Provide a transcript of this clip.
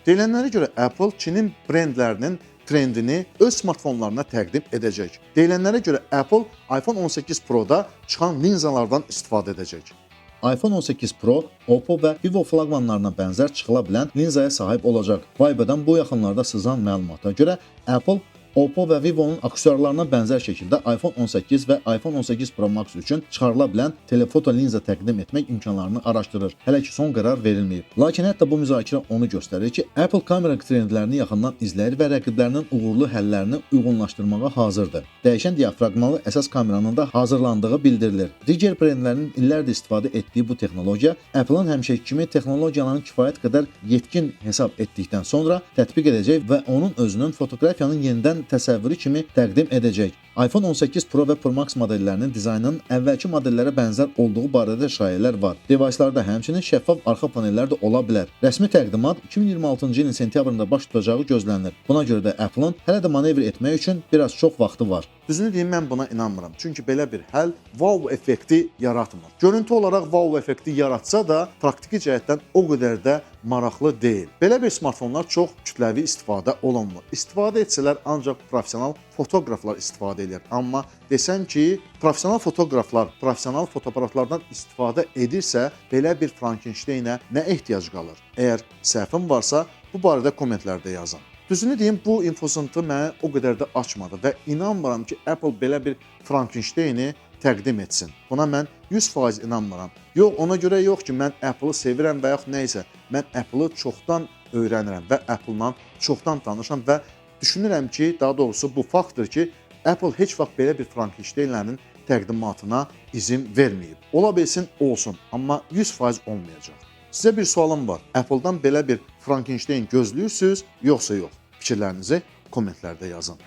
Deyilənlərə görə Apple Çinin brendlərinin trendini öz smartfonlarına təqdim edəcək. Deyilənlərə görə Apple iPhone 18 Pro-da çıxan linzalardan istifadə edəcək. iPhone 18 Pro, Oppo və Vivo flaqmanlarına bənzər çıxıla bilən linzaya sahib olacaq. Vibe'dan bu yaxınlarda sızan məlumata görə Apple Oppo və Vivo'nun aksesuarlarına bənzər şəkildə iPhone 18 və iPhone 18 Pro Max üçün çıxarıla bilən telefoto linza təqdim etmək imkanlarını araşdırır. Hələ ki son qərar verilməyib. Lakin hətta bu müzakirə onu göstərir ki, Apple kamera trendlərini yaxından izləyir və rəqiblərinin uğurlu həllərini uyğunlaşdırmağa hazırdır. Dəyişən diafraqmalı əsas kameranın da hazırlandığı bildirilir. Digər brendlərin illərdir istifadə etdiyi bu texnologiya Apple'ın həmişəki kimi texnologiyalarını kifayət qədər yetkin hesab etdikdən sonra tətbiq edəcək və onun özünün fotoqrafiyanın yenidən təsəvvürü kimi təqdim edəcək. iPhone 18 Pro və Pro Max modellərinin dizaynının əvvəlki modellərə bənzər olduğu barədə şayələr var. Devicelarda həmçinin şəffaf arxa panellər də ola bilər. Rəsmi təqdimat 2026-cı ilin sentyabrında baş tutacağı gözlənilir. Buna görə də Apple'ın hələ də manevr etmək üçün biraz çox vaxtı var. Düzünü deyim, mən buna inanmıram. Çünki belə bir həll wow effekti yaratmır. Görüntü olaraq wow effekti yaratsa da praktiki cəhətdən o qədər də maraqlı deyil. Belə bir smartfonlar çox kütləvi istifadə olunmur. İstifadə etsələr ancaq professional fotoqraflar istifadə edir. Amma desəm ki, professional fotoqraflar professional fotoaparatlardan istifadə edirsə, belə bir Frankensteynə nə ehtiyac qalır? Əgər səhvim varsa, bu barədə kommentlərdə yazın. Düzünü deyim, bu infosantı mənə o qədər də açmadı və inanmıram ki, Apple belə bir Frankensteyni təqdim etsin. Buna mən 100% inanmıram. Yox, ona görə yox ki, mən Apple-ı sevirəm və yaxud nə isə. Mən Apple-ı çoxdan öyrənirəm və Apple-la çoxdan tanışam və düşünürəm ki, daha doğrusu bu faktdır ki, Apple heç vaxt belə bir Frankensteynlərin təqdimatına izin verməyib. Ola bilsin, olsun, amma 100% olmayacaq. Sizə bir sualım var. Apple-dan belə bir Frankensteyn gözləyirsiniz, yoxsa yox? Fikirlərinizi kommentlərdə yazın.